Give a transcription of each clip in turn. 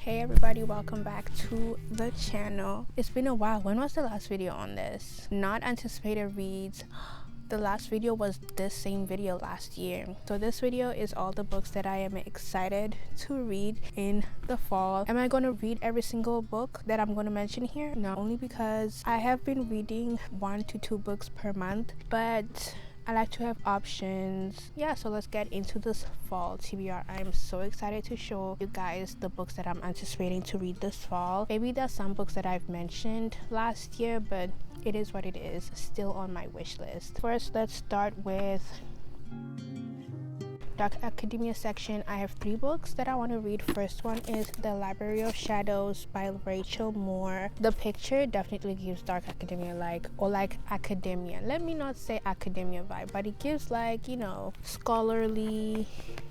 Hey everybody, welcome back to the channel. It's been a while. When was the last video on this? Not anticipated reads. The last video was this same video last year. So this video is all the books that I am excited to read in the fall. Am I going to read every single book that I'm going to mention here? No, only because I have been reading 1 to 2 books per month, but I like to have options. Yeah, so let's get into this fall TBR. I'm so excited to show you guys the books that I'm anticipating to read this fall. Maybe there's some books that I've mentioned last year, but it is what it is. Still on my wish list. First, let's start with Dark Academia section. I have 3 books that I want to read. First one is The Library of Shadows by Rachel Moore. The picture definitely gives Dark Academia like academia. Let me not say academia vibe, but it gives scholarly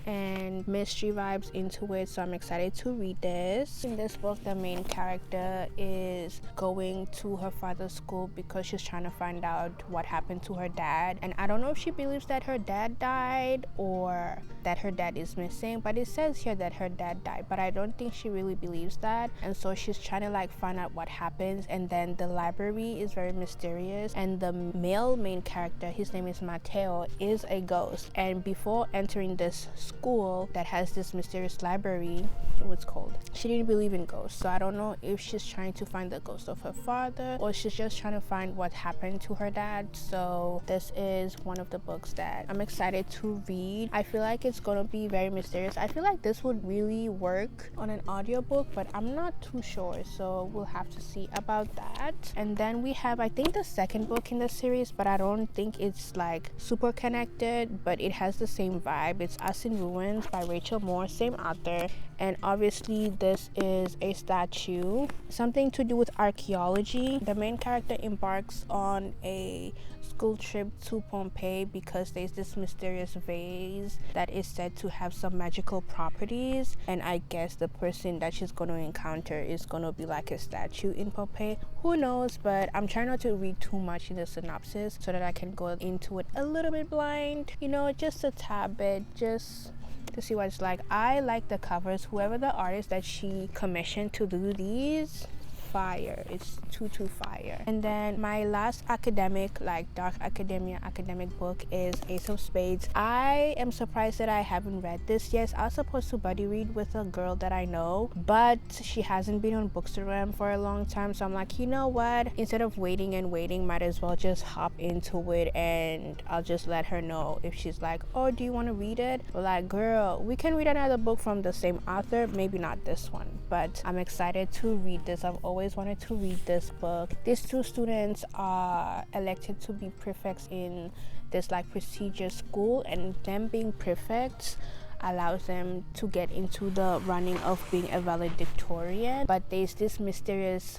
and mystery vibes into it. So I'm excited to read this. In this book, the main character is going to her father's school because she's trying to find out what happened to her dad. And I don't know if she believes that her dad died or that her dad is missing, but it says here that her dad died, but I don't think she really believes that. And so she's trying to find out what happens. And then the library is very mysterious, and the male main character, his name is Mateo, is a ghost. And before entering this school that has this mysterious library, what's called, she didn't believe in ghosts. So I don't know if she's trying to find the ghost of her father or she's just trying to find what happened to her dad. So this is one of the books that I'm excited to read. I feel like it's gonna be very mysterious. I feel like this would really work on an audiobook, but I'm not too sure, so we'll have to see about that. And then we have, I think, the second book in the series, but I don't think it's super connected, but it has the same vibe. It's Us in Ruins by Rachel Moore, same author. And obviously this is a statue, something to do with archaeology. The main character embarks on a school trip to Pompeii because there's this mysterious vase that is said to have some magical properties, and I guess the person that she's going to encounter is going to be like a statue in Pompeii. Who knows? But I'm trying not to read too much in the synopsis so that I can go into it a little bit blind, just a tad bit, just to see what it's like. I like the covers. Whoever the artist that she commissioned to do these, fire. It's too fire. And then my last academic, Dark Academia academic book is Ace of Spades. I am surprised that I haven't read this yet. I was supposed to buddy read with a girl that I know, but she hasn't been on Bookstagram for a long time, so I'm like, you know what, instead of waiting and waiting, might as well just hop into it, and I'll just let her know if she's like, oh, do you want to read it? Or girl, we can read another book from the same author, maybe not this one, but I'm excited to read this. I've always wanted to read this book. These 2 students are elected to be prefects in this prestigious school, and them being prefects allows them to get into the running of being a valedictorian. But there's this mysterious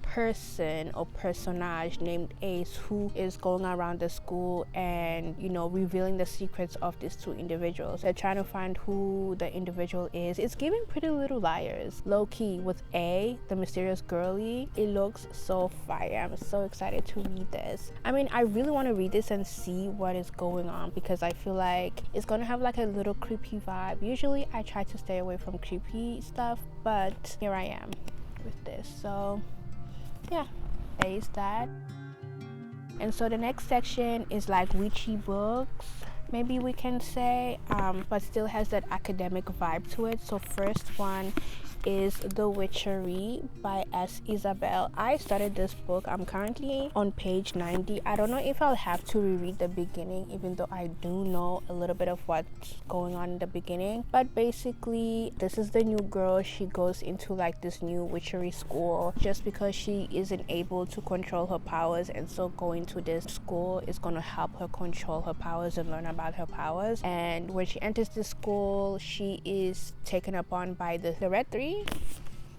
person or personage named Ace who is going around the school and revealing the secrets of these 2 individuals. They're trying to find who the individual is. It's giving Pretty Little Liars low-key with A, the mysterious girly. It looks so fire. I'm so excited to read this. I mean, I really want to read this and see what is going on because I feel like it's gonna have a little creepy vibe. Usually I try to stay away from creepy stuff, but here I am with this. So yeah, there is that. And so the next section is Witchy Books, maybe we can say, but still has that academic vibe to it. So first one is The Witchery by S. Isabel. I started this book. I'm currently on page 90. I don't know if I'll have to reread the beginning, even though I do know a little bit of what's going on in the beginning. But basically, this is the new girl. She goes into this new witchery school just because she isn't able to control her powers, and so going to this school is going to help her control her powers and learn about her powers. And when she enters the school, she is taken upon by the Red Three.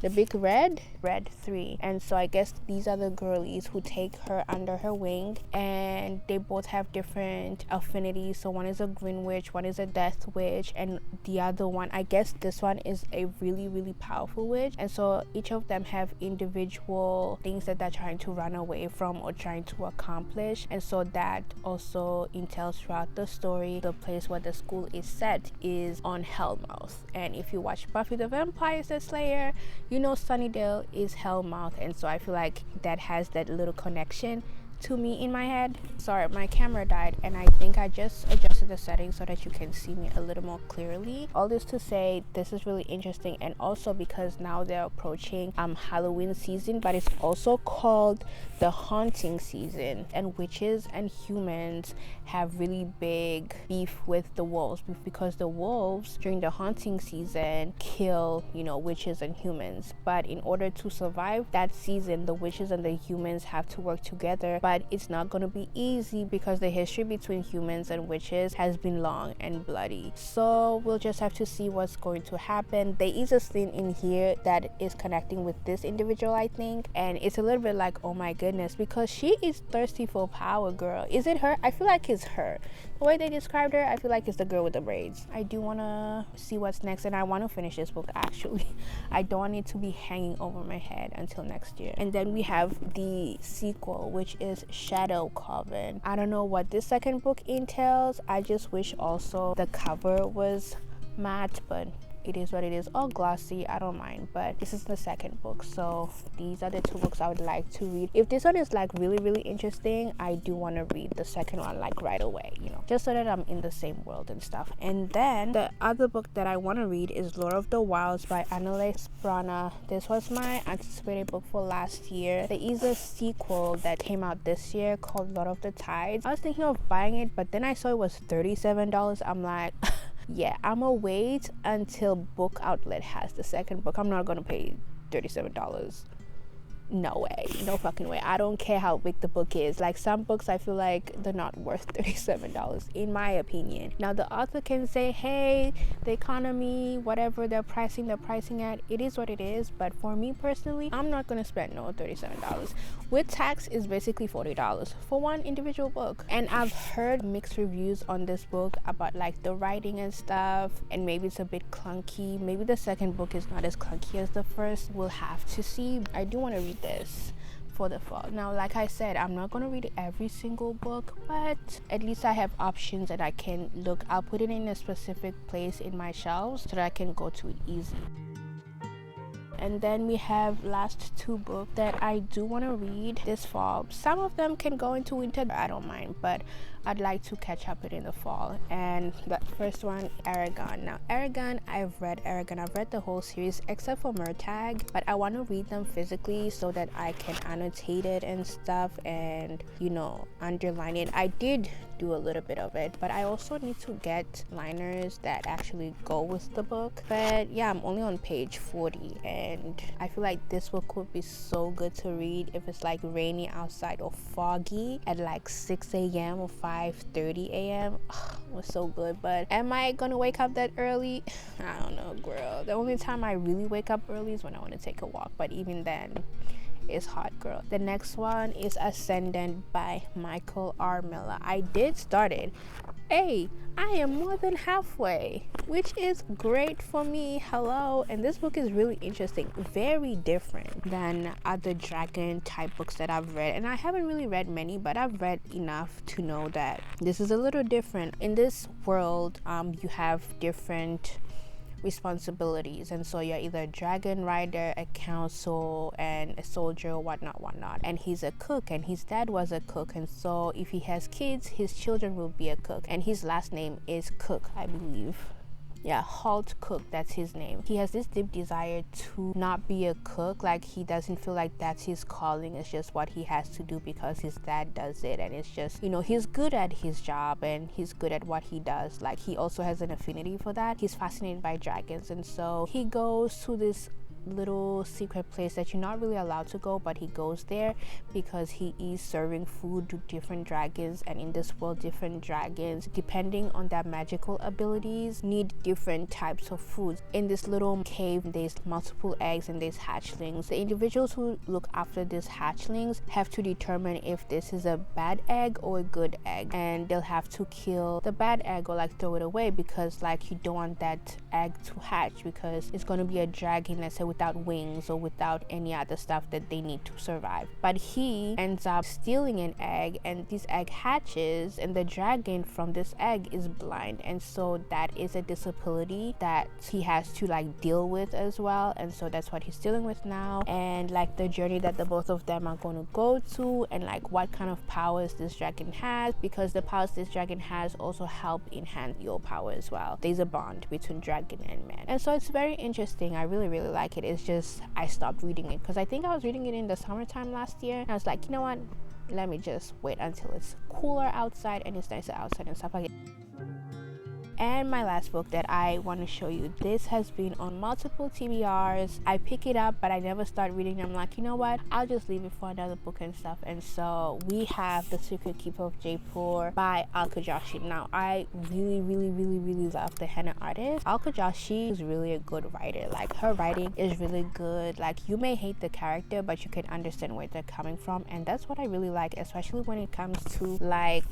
the big red 3. And so I guess these are the girlies who take her under her wing, and they both have different affinities. So one is a green witch, one is a death witch, and the other one, I guess this one is a really, really powerful witch. And so each of them have individual things that they're trying to run away from or trying to accomplish. And so that also entails throughout the story. The place where the school is set is on Hellmouth, and if you watch Buffy the Vampire Slayer, you know Sunnydale is Hellmouth. And so I feel like that has that little connection to me in my head. Sorry, my camera died, and I think I just adjusted the settings so that you can see me a little more clearly. All this to say, this is really interesting, and also because now they're approaching Halloween season, but it's also called the haunting season, and witches and humans have really big beef with the wolves, because the wolves during the haunting season kill, you know, witches and humans. But in order to survive that season, the witches and the humans have to work together. But it's not going to be easy, because the history between humans and witches has been long and bloody. So we'll just have to see what's going to happen. There is a scene in here that is connecting with this individual, I think, and it's a little bit like, oh my goodness, because she is thirsty for power, girl. Is it her? I feel like it's her. The way they described her, I feel like it's the girl with the braids. I do want to see what's next, and I want to finish this book actually. I don't want it to be hanging over my head until next year. And then we have the sequel, which is Shadow Coven. I don't know what this second book entails. I just wish also the cover was matte, but it is what it is. All glossy, I don't mind, but this is the second book. So these are the two books I would like to read. If this one is like really, really interesting, I do want to read the second one like right away, you know, just so that I'm in the same world and stuff. And then the other book that I want to read is Lord of the Wilds by Annalise Brana. This was my anticipated book for last year. There is a sequel that came out this year called Lord of the Tides. I was thinking of buying it, but then I saw it was $37. I'm like yeah, I'm gonna wait until Book Outlet has the second book. I'm not gonna pay $37. No way, no fucking way. I don't care how big the book is. Like, some books I feel like they're not worth $37 in my opinion. Now the author can say, hey, the economy, whatever they're pricing at, it is what it is. But for me personally, I'm not gonna spend no $37. With tax is basically $40 for one individual book. And I've heard mixed reviews on this book about like the writing and stuff, and maybe it's a bit clunky. Maybe the second book is not as clunky as the first. We'll have to see. I do want to read this for the fall. Now, like I said, I'm not going to read every single book, but at least I have options that I can look. I'll put it in a specific place in my shelves so that I can go to it easy. And then we have last two books that I do want to read this fall. Some of them can go into winter, I don't mind, but I'd like to catch up it in the fall. And the first one, Aragon. Now Aragon, I've read the whole series except for Murtagh, but I want to read them physically so that I can annotate it and stuff, and you know, underline it. I did do a little bit of it, but I also need to get liners that actually go with the book. But yeah, I'm only on page 40, and I feel like this book would be so good to read if it's like rainy outside or foggy at like 6 a.m. or 5:30 a.m. It was so good. But am I gonna wake up that early? I don't know, girl. The only time I really wake up early is when I want to take a walk, but even then it's hot, girl. The next one is Ascendant by Michael R. Miller. I did start it. Hey, I am more than halfway, which is great for me. Hello. And this book is really interesting, very different than other dragon type books that I've read, and I haven't really read many, but I've read enough to know that this is a little different. In this world, you have different responsibilities, and so you're either a dragon rider, a council, and a soldier, or whatnot. And he's a cook, and his dad was a cook, and so if he has kids, his children will be a cook, and his last name is Cook, I believe. Yeah, Halt Cook, that's his name. He has this deep desire to not be a cook. Like, he doesn't feel like that's his calling. It's just what he has to do because his dad does it, and it's just, you know, he's good at his job and he's good at what he does. Like, he also has an affinity for that. He's fascinated by dragons, and so he goes to this little secret place that you're not really allowed to go, but he goes there because he is serving food to different dragons, and in this world different dragons, depending on their magical abilities, need different types of foods. In this little cave there's multiple eggs and there's hatchlings. The individuals who look after these hatchlings have to determine if this is a bad egg or a good egg, and they'll have to kill the bad egg or like throw it away, because like you don't want that egg to hatch, because it's going to be a dragon, let's say, without wings or without any other stuff that they need to survive. But he ends up stealing an egg, and this egg hatches, and the dragon from this egg is blind, and so that is a disability that he has to like deal with as well. And so that's what he's dealing with now, and like the journey that the both of them are going to go to, and like what kind of powers this dragon has, because the powers this dragon has also help enhance your power as well. There's a bond between dragon and man, and so it's very interesting. I really like it. It's just I stopped reading it because I think I was reading it in the summertime last year. I was like, you know what, let me just wait until it's cooler outside and it's nicer outside and stuff like that. And my last book that I want to show you, this has been on multiple TBRs. I pick it up, but I never start reading. I'm like, you know what, I'll just leave it for another book and stuff. And so we have The Secret Keeper of Jaipur by Alkajoshi. Now I really love the henna artist. Alkajoshi is really a good writer. Like her writing is really good. Like you may hate the character, but you can understand where they're coming from, and that's what I really like, especially when it comes to like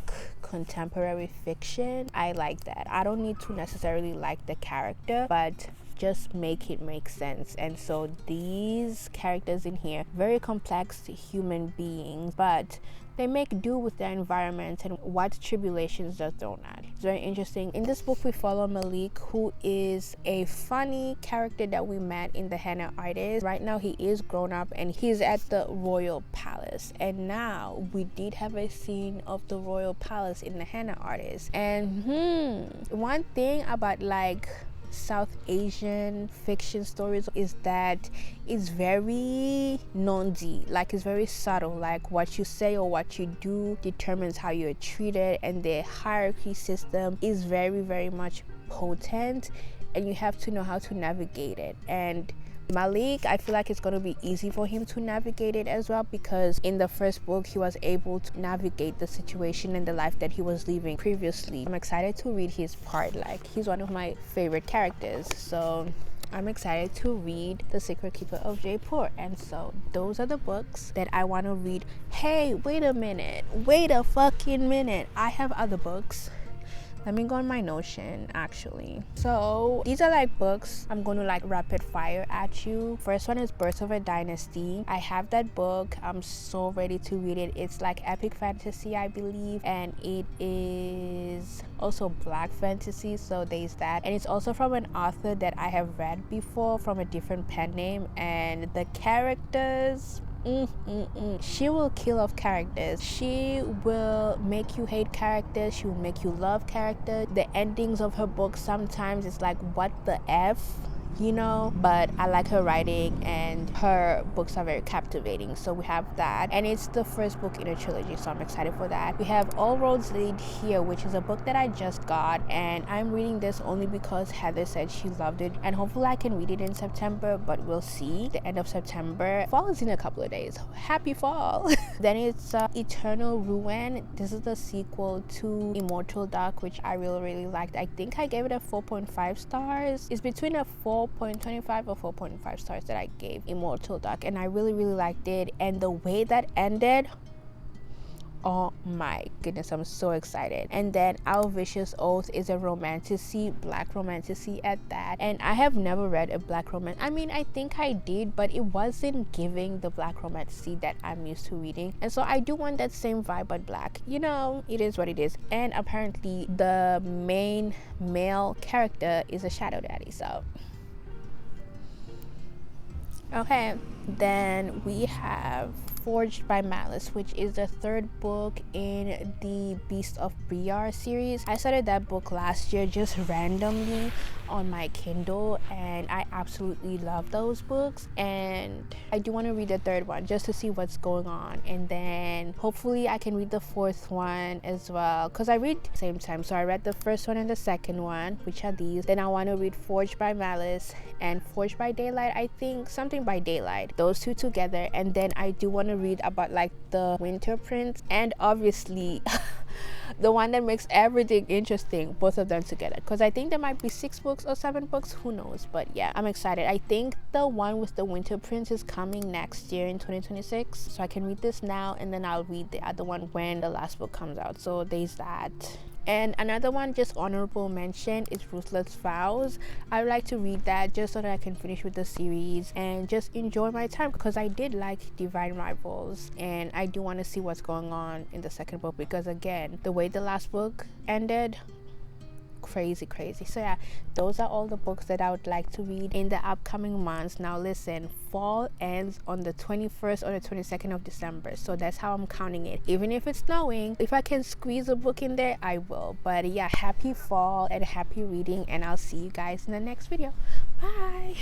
contemporary fiction. I like that. I don't need to necessarily like the character, but just make it make sense. And so these characters in here, very complex human beings, but they make do with their environment and what tribulations they're thrown at. It's very interesting. In this book we follow Malik, who is a funny character that we met in the henna artist. Right now he is grown up and he's at the royal palace, and now we did have a scene of the royal palace in the henna artist. And one thing about like South Asian fiction stories is that it's very non-D, like it's very subtle. Like what you say or what you do determines how you're treated, and the hierarchy system is very much potent, and you have to know how to navigate it. And Malik, I feel like it's going to be easy for him to navigate it as well, because in the first book he was able to navigate the situation and the life that he was living previously. I'm excited to read his part. Like he's one of my favorite characters, so I'm excited to read The Secret Keeper of Jaipur. And so those are the books that I want to read. Hey, wait a fucking minute, I have other books. Let me go on my Notion actually. So these are like books I'm going to like rapid fire at you. First one is Birth of a Dynasty. I have that book. I'm so ready to read it. It's like epic fantasy, I believe, and it is also black fantasy, so there's that. And it's also from an author that I have read before from a different pen name, and the characters, she will kill off characters. She will make you hate characters. She will make you love characters. The endings of her books sometimes it's like, what the F, you know? But I like her writing, and her books are very captivating. So we have that, and it's the first book in a trilogy, so I'm excited for that. We have All Roads Lead Here, which is a book that I just got, and I'm reading this only because Heather said she loved it, and hopefully I can read it in September, but we'll see. The end of September. Fall is in a couple of days. Happy fall. Then it's Eternal Ruin. This is the sequel to Immortal Dark, which I really liked. I think I gave it a 4.5 stars. It's between a 4.25 or 4.5 stars that I gave Immortal Dark, and I really liked it. And the way that ended, oh my goodness, I'm so excited. And then Our Vicious Oath is a romantasy, black romantasy at that, and I have never read a black romance. I mean, I think I did, but it wasn't giving the black romantasy that I'm used to reading, and so I do want that same vibe but black. You know, it is what it is. And apparently the main male character is a shadow daddy, so okay. Then we have Forged by Malice, which is the third book in the Beast of BR series. I started that book last year just randomly on my Kindle, and I absolutely love those books, and I do want to read the third one just to see what's going on, and then hopefully I can read the fourth one as well, because I read at the same time. So I read the first one and the second one, which are these. Then I want to read Forged by Malice and Forged by Daylight, I think, something by Daylight, those two together. And then I do want to read about like the Winter Prince, and obviously the one that makes everything interesting, both of them together, because I think there might be 6 books or 7 books, who knows. But yeah, I'm excited. I think the one with the Winter Prince is coming next year in 2026, so I can read this now, and then I'll read the other one when the last book comes out. So there's that. And another one, just honorable mention, is Ruthless Vows. I would like to read that just so that I can finish with the series and just enjoy my time, because I did like Divine Rivals, and I do want to see what's going on in the second book, because again, the way the last book ended, crazy. So yeah, those are all the books that I would like to read in the upcoming months. Now listen, fall ends on the 21st or the 22nd of December, so that's how I'm counting it. Even if it's snowing, if I can squeeze a book in there, I will. But yeah, happy fall and happy reading, and I'll see you guys in the next video. Bye.